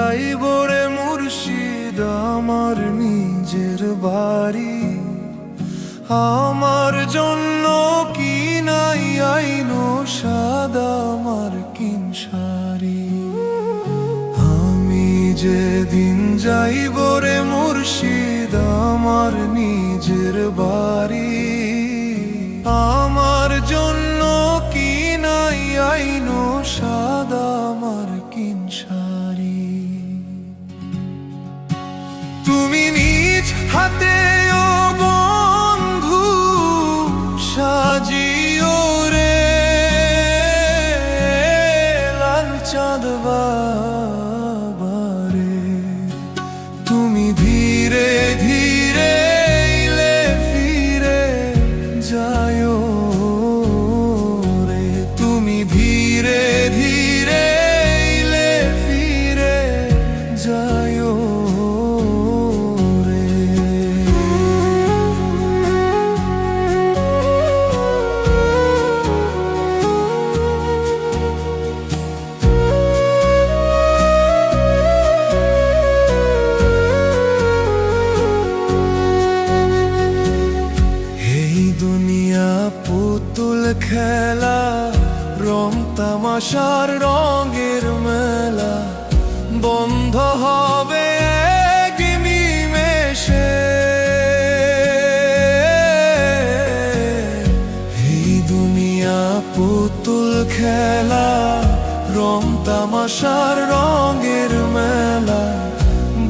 যাইব রে মুর্শিদ আমার নিজের বাড়ি। আমার জন্য কি নাই আইনো সাদা মার্কিন শাড়ি। আমি যেদিন যাইব রে মুর্শিদ আমার নিজের বাড়ি, আমার জন্য কি নাই আইনো সাদা মার্কিন শাড়ি। তুমি নিজ হাতে ও বন্ধু সাজিও রে লাল চাঁদ বাবারে। তুমি ধীরে ধীরে এলে ফিরে যায়ো রে। তুমি ধীরে ধীরে এলে ফিরে যায়ো রে। এই দুনিয়া পুতুল খেলা, রং তামাশার রঙের মেলা, বন্ধ হবে এক নিমেষে। এই দুনিয়া পুতুল খেলা, রং তামাশার রঙের মেলা,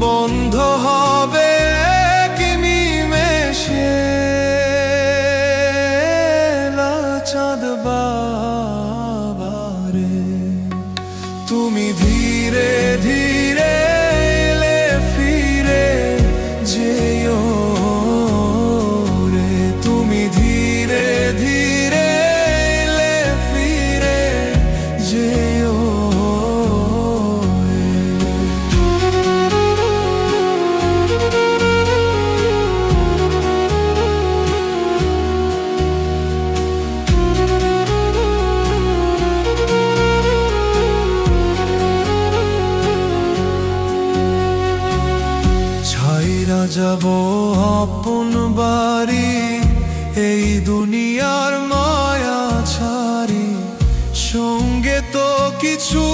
বন্ধ হবে এক নিমেষে। চাঁদ বাবারে তুমি ধীরে ধীরে এলে ফিরে যেও রে। তুমি ধীরে ধীরে এলে ফিরে যেও রে। ছাইরা যাব আপন বাড়ি, এই দুনিয়ার মায়া ছাড়ি, সঙ্গে তো কিছু